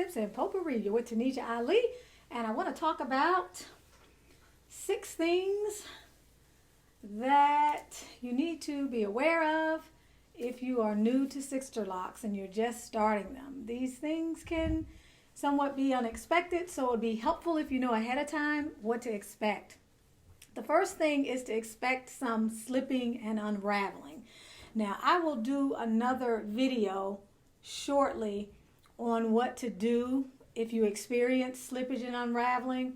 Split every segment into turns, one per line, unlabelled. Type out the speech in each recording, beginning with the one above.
Tips and Potpourri. You're with Tanisha Ali, and I want to talk about 6 things that you need to be aware of if you are new to Sisterlocks and you're just starting them. These things can somewhat be unexpected, so it would be helpful if you know ahead of time what to expect. The first thing is to expect some slipping and unraveling. Now, I will do another video shortly on what to do if you experience slippage and unraveling,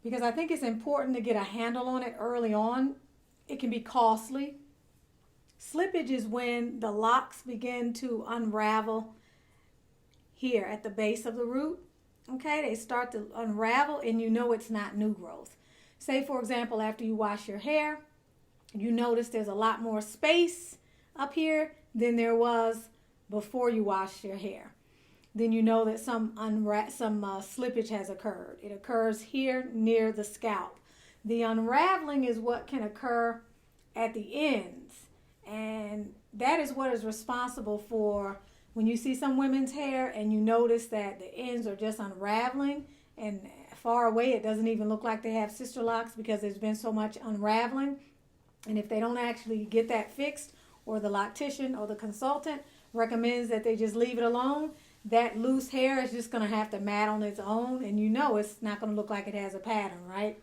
because I think it's important to get a handle on it early on. It can be costly. Slippage is when the locks begin to unravel here at the base of the root. Okay, they start to unravel and you know it's not new growth. Say, for example, after you wash your hair, you notice there's a lot more space up here than there was before you washed your hair. Then you know that some slippage has occurred. It occurs here near the scalp. The unraveling is what can occur at the ends, and that is what is responsible for when you see some women's hair and you notice that the ends are just unraveling, and far away it doesn't even look like they have Sisterlocks because there's been so much unraveling. And if they don't actually get that fixed, or the loctician or the consultant recommends that they just leave it alone, that loose hair is just going to have to mat on its own, and you know it's not going to look like it has a pattern, right?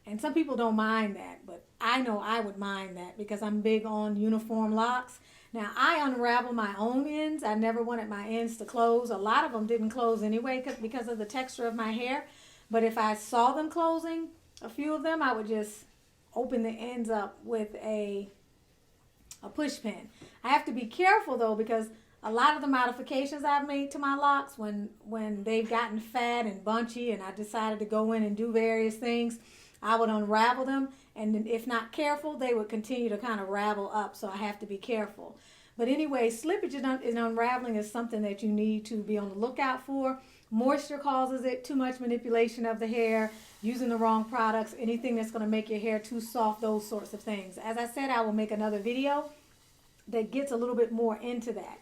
And some people don't mind that, but I know I would mind that because I'm big on uniform locks. Now, I unravel my own ends. I never wanted my ends to close. A lot of them didn't close anyway because of the texture of my hair. But if I saw them closing, a few of them, I would just open the ends up with a push pin. I have to be careful though, because a lot of the modifications I've made to my locks, when they've gotten fat and bunchy and I decided to go in and do various things, I would unravel them, and if not careful, they would continue to kind of ravel up, so I have to be careful. But anyway, slippage and unraveling is something that you need to be on the lookout for. Moisture causes it, too much manipulation of the hair, using the wrong products, anything that's going to make your hair too soft, those sorts of things. As I said, I will make another video that gets a little bit more into that.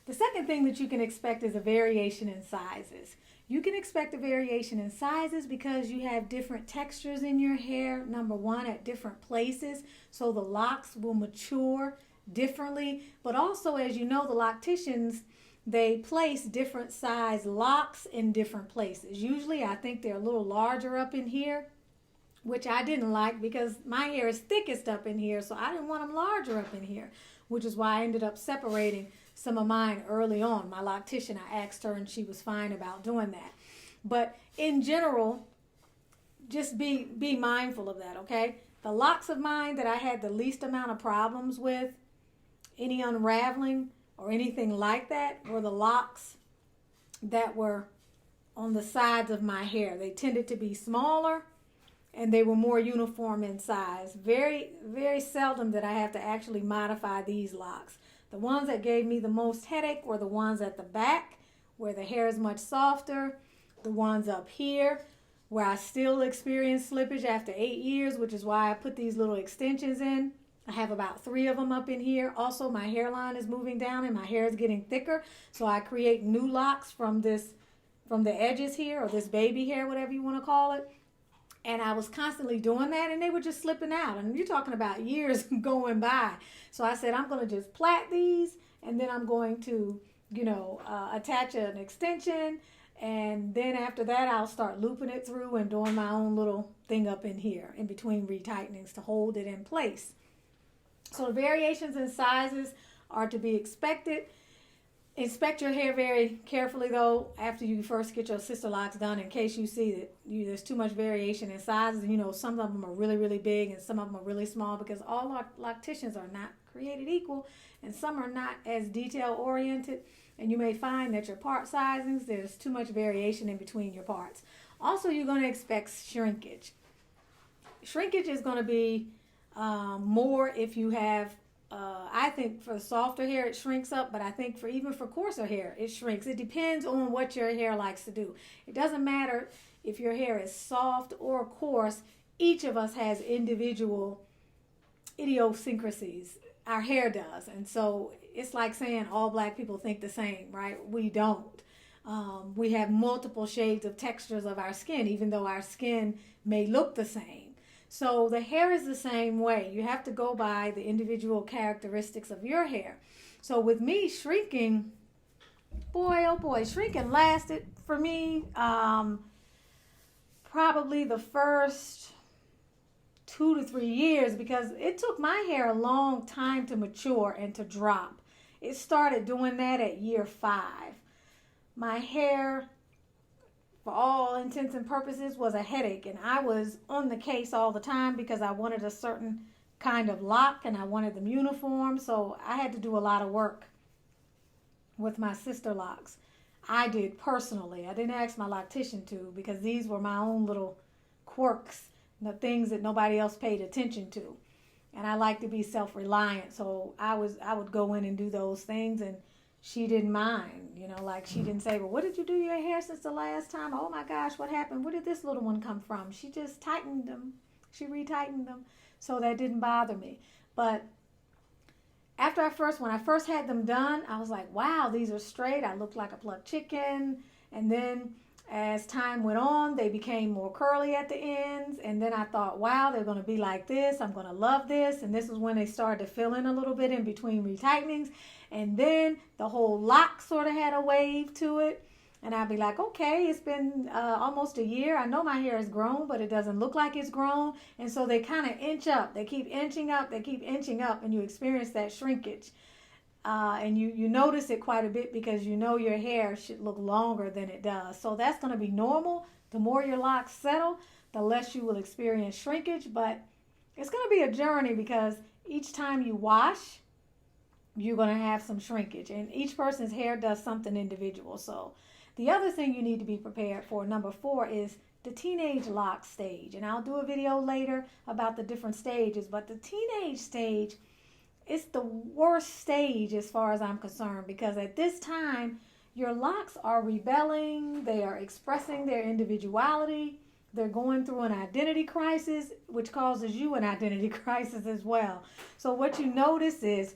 The second thing that you can expect is a variation in sizes. You can expect a variation in sizes because you have different textures in your hair, number one, at different places, so the locks will mature differently. But also, as you know, the locticians, they place different size locks in different places. Usually, I think they're a little larger up in here, which I didn't like because my hair is thickest up in here, so I didn't want them larger up in here, which is why I ended up separating some of mine early on. My loctician, I asked her, and she was fine about doing that. But in general, just be mindful of that, okay? The locks of mine that I had the least amount of problems with, any unraveling or anything like that, were the locks that were on the sides of my hair. They tended to be smaller, and they were more uniform in size. Very, very seldom did I have to actually modify these locks. The ones that gave me the most headache were the ones at the back, where the hair is much softer. The ones up here, where I still experience slippage after 8 years, which is why I put these little extensions in. I have about 3 of them up in here. Also, my hairline is moving down and my hair is getting thicker, so I create new locks from the edges here, or this baby hair, whatever you want to call it. And I was constantly doing that, and they were just slipping out. And you're talking about years going by. So I said, I'm going to just plait these, and then I'm going to, attach an extension. And then after that, I'll start looping it through and doing my own little thing up in here in between retightenings to hold it in place. So the variations in sizes are to be expected. Inspect your hair very carefully, though, after you first get your Sisterlocks done, in case you see that there's too much variation in sizes. Some of them are really, really big and some of them are really small, because all locticians are not created equal, and some are not as detail-oriented, and you may find that your part sizings, there's too much variation in between your parts. Also, you're going to expect shrinkage. Shrinkage is going to be more if you have I think for softer hair it shrinks up, but I think even for coarser hair it shrinks. It depends on what your hair likes to do. It doesn't matter if your hair is soft or coarse. Each of us has individual idiosyncrasies. Our hair does, and so it's like saying all black people think the same, right? We don't. We have multiple shades of textures of our skin, even though our skin may look the same. So the hair is the same way. You have to go by the individual characteristics of your hair. So with me, shrinking, boy, oh boy, shrinking lasted for me probably the first 2 to 3 years, because it took my hair a long time to mature and to drop. It started doing that at year 5. My hair, for all intents and purposes, was a headache, and I was on the case all the time because I wanted a certain kind of lock and I wanted them uniform, so I had to do a lot of work with my Sisterlocks. I did personally. I didn't ask my loctician to, because these were my own little quirks, the things that nobody else paid attention to. And I like to be self-reliant, so I would go in and do those things, and she didn't mind, like she didn't say, well, what did you do to your hair since the last time? Oh my gosh, what happened? Where did this little one come from? She just tightened them. She retightened them, so that didn't bother me. But when I first had them done, I was like, wow, these are straight. I looked like a plucked chicken. And then as time went on, they became more curly at the ends. And then I thought, wow, they're going to be like this. I'm going to love this. And this is when they started to fill in a little bit in between retightenings. And then the whole lock sort of had a wave to it. And I'd be like, okay, it's been almost a year. I know my hair has grown, but it doesn't look like it's grown. And so they kind of inch up. They keep inching up. They keep inching up. And you experience that shrinkage. And you notice it quite a bit, because your hair should look longer than it does. So that's going to be normal. The more your locks settle, the less you will experience shrinkage. But it's going to be a journey, because each time you wash, you're going to have some shrinkage. And each person's hair does something individual. So the other thing you need to be prepared for, number 4, is the teenage lock stage. And I'll do a video later about the different stages. But the teenage stage, it's the worst stage as far as I'm concerned, because at this time, your locks are rebelling. They are expressing their individuality. They're going through an identity crisis, which causes you an identity crisis as well. So what you notice is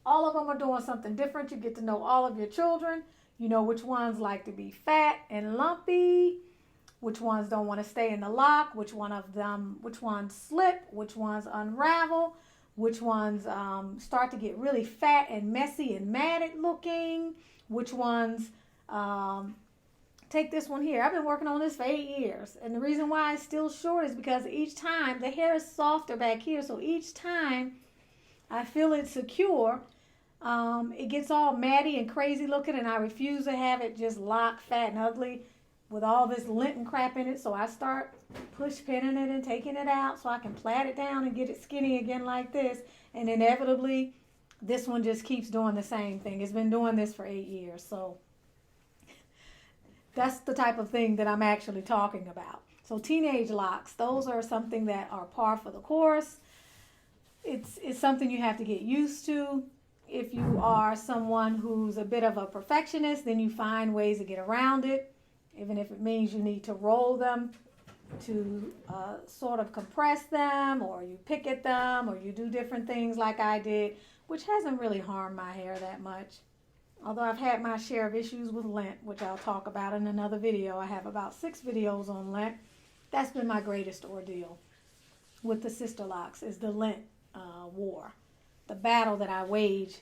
all of them are doing something different. You get to know all of your children. You know which ones like to be fat and lumpy, which ones don't want to stay in the lock, which ones slip, which ones unravel, which ones start to get really fat and messy and matted looking, which ones, take this one here. I've been working on this for 8 years. And the reason why it's still short is because each time, the hair is softer back here, so each time I feel it's secure, it gets all matty and crazy looking, and I refuse to have it just locked, fat, and ugly with all this lint and crap in it. So I start push pinning it and taking it out so I can plait it down and get it skinny again like this. And inevitably, this one just keeps doing the same thing. It's been doing this for 8 years. So that's the type of thing that I'm actually talking about. So teenage locks, those are something that are par for the course. It's something you have to get used to. If you are someone who's a bit of a perfectionist, then you find ways to get around it, even if it means you need to roll them to sort of compress them, or you pick at them, or you do different things like I did, which hasn't really harmed my hair that much. Although I've had my share of issues with lint, which I'll talk about in another video. I have about 6 videos on lint. That's been my greatest ordeal with the Sisterlocks, is the lint war. The battle that I wage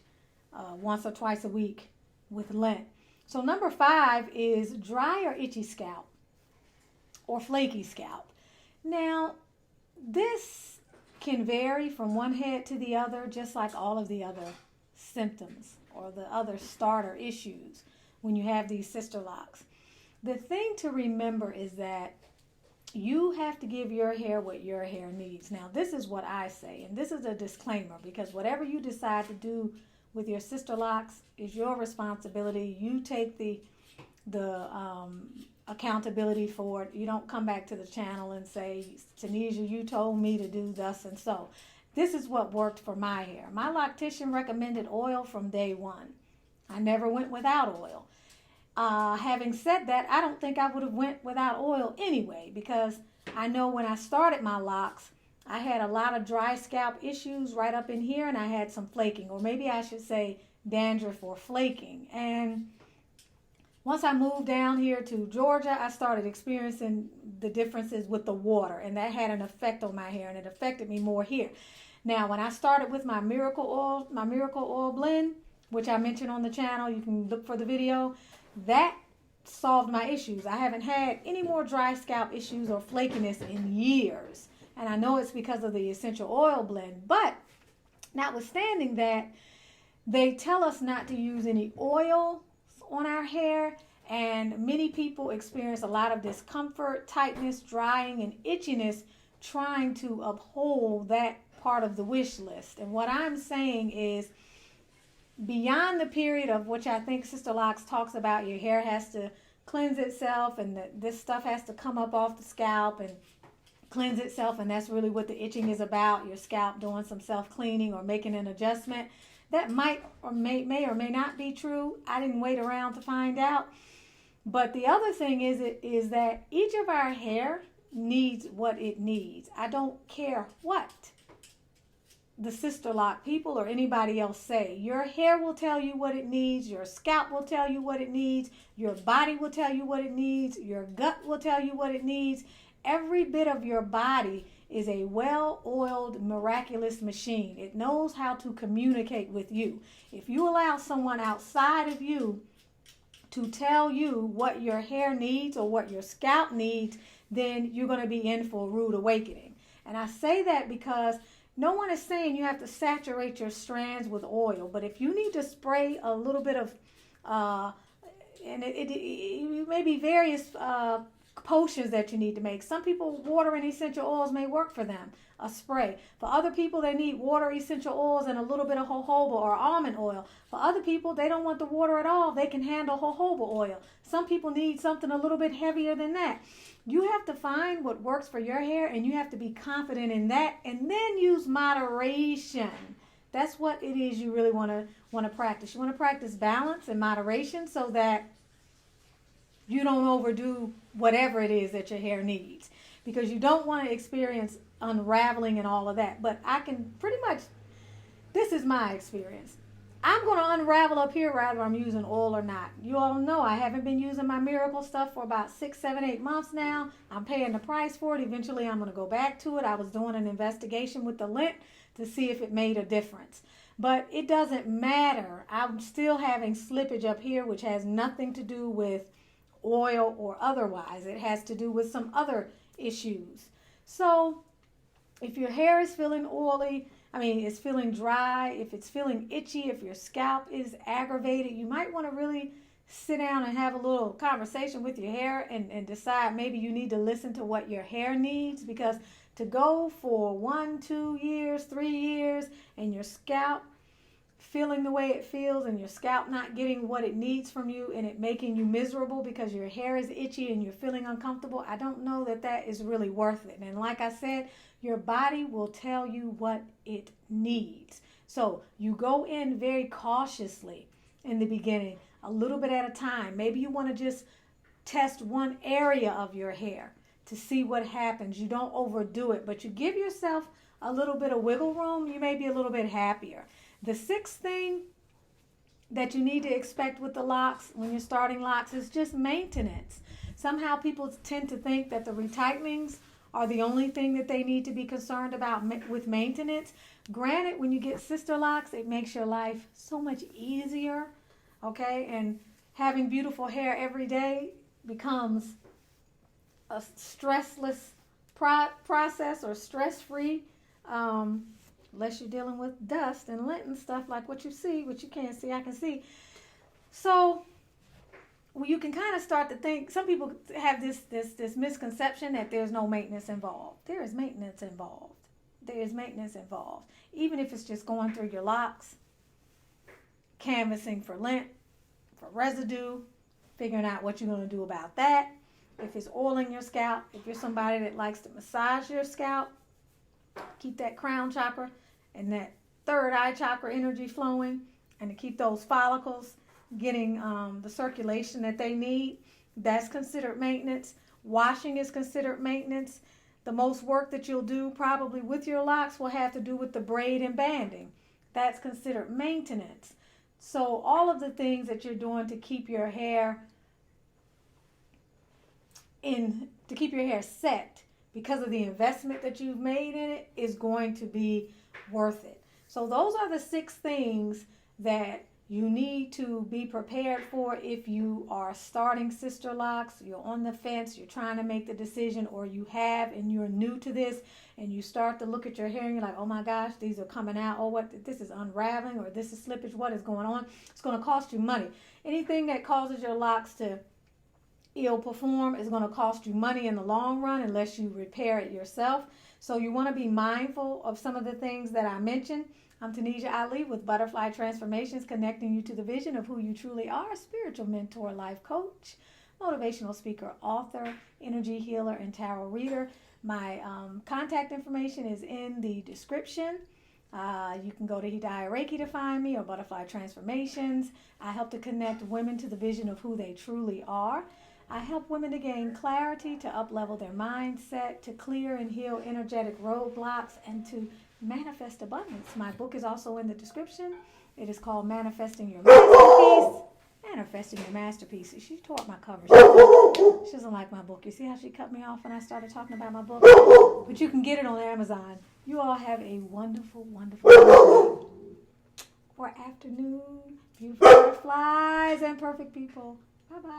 once or twice a week with lint. So number 5 is dry or itchy scalp, or flaky scalp. Now, this can vary from one head to the other, just like all of the other symptoms or the other starter issues when you have these Sisterlocks. The thing to remember is that you have to give your hair what your hair needs. Now, this is what I say, and this is a disclaimer, because whatever you decide to do with your Sisterlocks is your responsibility. You take the accountability for it. You don't come back to the channel and say, Tanisha, you told me to do thus and so. This is what worked for my hair. My loctician recommended oil from day one. I never went without oil. Having said that, I don't think I would have went without oil anyway, because I know when I started my locks, I had a lot of dry scalp issues right up in here, and I had some flaking, or maybe I should say dandruff or flaking. And Once I moved down here to Georgia, I started experiencing the differences with the water, and that had an effect on my hair, and it affected me more here. Now, when I started with my Miracle Oil blend, which I mentioned on the channel, you can look for the video, that solved my issues. I haven't had any more dry scalp issues or flakiness in years, and I know it's because of the essential oil blend. But notwithstanding that, they tell us not to use any oil on our hair, and many people experience a lot of discomfort, tightness, drying, and itchiness trying to uphold that part of the wish list. And what I'm saying is, beyond the period of which I think Sisterlocks talks about, your hair has to cleanse itself, and this stuff has to come up off the scalp and cleanse itself, and that's really what the itching is about, your scalp doing some self-cleaning or making an adjustment. That might or may or may not be true. I didn't wait around to find out. But the other thing is that each of our hair needs what it needs. I don't care what the Sisterlock people or anybody else say. Your hair will tell you what it needs. Your scalp will tell you what it needs. Your body will tell you what it needs. Your gut will tell you what it needs. Every bit of your body is a well-oiled, miraculous machine. It knows how to communicate with you. If you allow someone outside of you to tell you what your hair needs or what your scalp needs, then you're going to be in for a rude awakening. And I say that because no one is saying you have to saturate your strands with oil, but if you need to spray a little bit of, and it may be various potions that you need to make. Some people, water and essential oils may work for them, a spray. For other people, they need water, essential oils, and a little bit of jojoba or almond oil. For other people, they don't want the water at all. They can handle jojoba oil. Some people need something a little bit heavier than that. You have to find what works for your hair, and you have to be confident in that, and then use moderation. That's what it is you really want to practice. You want to practice balance and moderation so that you don't overdo whatever it is that your hair needs, because you don't want to experience unraveling and all of that. But I can pretty much, this is my experience. I'm going to unravel up here whether I'm using oil or not. You all know I haven't been using my Miracle stuff for about 6, 7, 8 months now. I'm paying the price for it. Eventually I'm going to go back to it. I was doing an investigation with the lint to see if it made a difference. But it doesn't matter. I'm still having slippage up here, which has nothing to do with oil or otherwise. It has to do with some other issues. So if your hair is feeling oily, it's feeling dry, if it's feeling itchy, if your scalp is aggravated, you might want to really sit down and have a little conversation with your hair and decide maybe you need to listen to what your hair needs, because to go for 1, 2 years, 3 years, and your scalp feeling the way it feels and your scalp not getting what it needs from you and it making you miserable because your hair is itchy and you're feeling uncomfortable, I don't know that that is really worth it. And like I said, your body will tell you what it needs. So you go in very cautiously in the beginning, a little bit at a time. Maybe you want to just test one area of your hair to see what happens. You don't overdo it, but you give yourself a little bit of wiggle room. You may be a little bit happier. The sixth thing that you need to expect with the locks when you're starting locks is just maintenance. Somehow people tend to think that the retightenings are the only thing that they need to be concerned about with maintenance. Granted, when you get Sisterlocks, it makes your life so much easier, okay? And having beautiful hair every day becomes a stressless process, or stress-free, unless you're dealing with dust and lint and stuff like what you see, which you can't see, I can see. So you can kind of start to think, some people have this misconception that there's no maintenance involved. There is maintenance involved. There is maintenance involved. Even if it's just going through your locks, canvassing for lint, for residue, figuring out what you're going to do about that. If it's oiling your scalp, if you're somebody that likes to massage your scalp, keep that crown chakra and that third eye chakra energy flowing, and to keep those follicles getting the circulation that they need, that's considered maintenance. Washing is considered maintenance. The most work that you'll do probably with your locks will have to do with the braid and banding. That's considered maintenance. So all of the things that you're doing to keep your hair to keep your hair set because of the investment that you've made in it is going to be worth it. So those are the 6 things that you need to be prepared for if you are starting Sisterlocks, you're on the fence, you're trying to make the decision, or you have and you're new to this and you start to look at your hair and you're like, oh my gosh, these are coming out. Oh, what, this is unraveling, or this is slippage. What is going on? It's going to cost you money. Anything that causes your locks to ill perform is going to cost you money in the long run unless you repair it yourself. So you want to be mindful of some of the things that I mentioned. I'm Tanisha Ali with Butterfly Transformations, connecting you to the vision of who you truly are: spiritual mentor, life coach, motivational speaker, author, energy healer, and tarot reader. My contact information is in the description. You can go to HAIR Reiki to find me, or Butterfly Transformations. I help to connect women to the vision of who they truly are. I help women to gain clarity, to up-level their mindset, to clear and heal energetic roadblocks, and to manifest abundance. My book is also in the description. It is called Manifesting Your Masterpiece. Manifesting Your Masterpiece. She tore up my cover. She doesn't like my book. You see how she cut me off when I started talking about my book? But you can get it on Amazon. You all have a wonderful, wonderful day or afternoon. Beautiful butterflies and perfect people. Bye-bye.